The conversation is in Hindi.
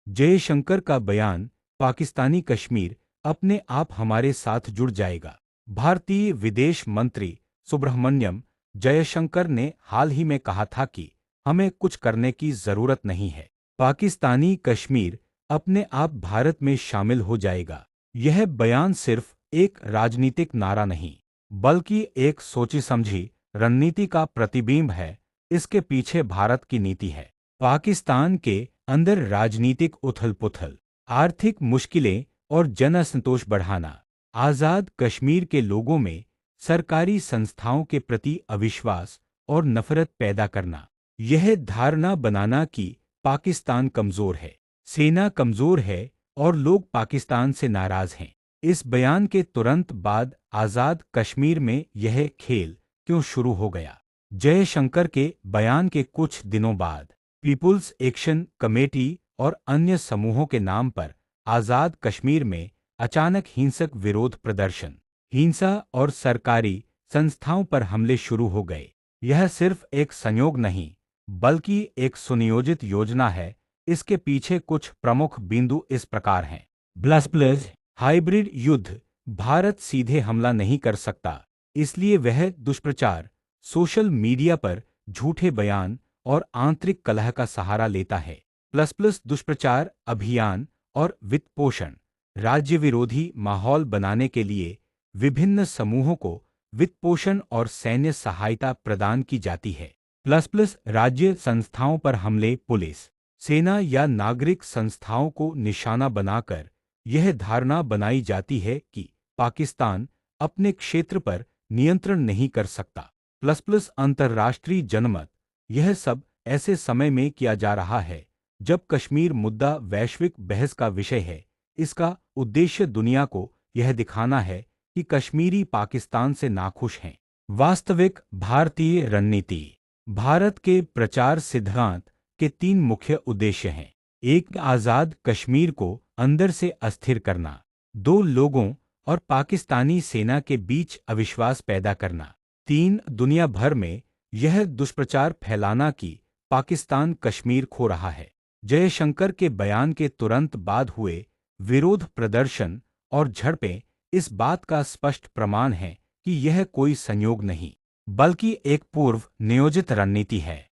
जयशंकर का बयान, पाकिस्तानी कश्मीर अपने आप हमारे साथ जुड़ जाएगा। भारतीय विदेश मंत्री सुब्रह्मण्यम जयशंकर ने हाल ही में कहा था कि हमें कुछ करने की जरूरत नहीं है, पाकिस्तानी कश्मीर अपने आप भारत में शामिल हो जाएगा। यह बयान सिर्फ एक राजनीतिक नारा नहीं, बल्कि एक सोची समझी रणनीति का प्रतिबिंब है। इसके पीछे भारत की नीति है। पाकिस्तान के अंदर राजनीतिक उथल-पुथल, आर्थिक मुश्किलें और जन असंतोष बढ़ाना, आजाद कश्मीर के लोगों में सरकारी संस्थाओं के प्रति अविश्वास और नफरत पैदा करना, यह धारणा बनाना कि पाकिस्तान कमजोर है, सेना कमजोर है और लोग पाकिस्तान से नाराज हैं। इस बयान के तुरंत बाद आजाद कश्मीर में यह खेल क्यों शुरू हो गया? जयशंकर के बयान के कुछ दिनों बाद पीपुल्स एक्शन कमेटी और अन्य समूहों के नाम पर आजाद कश्मीर में अचानक हिंसक विरोध प्रदर्शन, हिंसा और सरकारी संस्थाओं पर हमले शुरू हो गए। यह सिर्फ एक संयोग नहीं, बल्कि एक सुनियोजित योजना है। इसके पीछे कुछ प्रमुख बिंदु इस प्रकार हैं। प्लस हाइब्रिड युद्ध, भारत सीधे हमला नहीं कर सकता, इसलिए वह दुष्प्रचार, सोशल मीडिया पर झूठे बयान और आंतरिक कलह का सहारा लेता है। प्लस दुष्प्रचार अभियान और वित्त पोषण, राज्य विरोधी माहौल बनाने के लिए विभिन्न समूहों को वित्त पोषण और सैन्य सहायता प्रदान की जाती है। प्लस राज्य संस्थाओं पर हमले, पुलिस, सेना या नागरिक संस्थाओं को निशाना बनाकर यह धारणा बनाई जाती है कि पाकिस्तान अपने क्षेत्र पर नियंत्रण नहीं कर सकता। प्लस अंतर्राष्ट्रीय जनमत, यह सब ऐसे समय में किया जा रहा है जब कश्मीर मुद्दा वैश्विक बहस का विषय है। इसका उद्देश्य दुनिया को यह दिखाना है कि कश्मीरी पाकिस्तान से नाखुश हैं। वास्तविक भारतीय रणनीति, भारत के प्रचार सिद्धांत के तीन मुख्य उद्देश्य हैं। एक, आजाद कश्मीर को अंदर से अस्थिर करना। दो, लोगों और पाकिस्तानी सेना के बीच अविश्वास पैदा करना। तीन, दुनिया भर में यह दुष्प्रचार फैलाना कि पाकिस्तान कश्मीर खो रहा है। जयशंकर के बयान के तुरंत बाद हुए विरोध प्रदर्शन और झड़पें इस बात का स्पष्ट प्रमाण हैं कि यह कोई संयोग नहीं, बल्कि एक पूर्व नियोजित रणनीति है।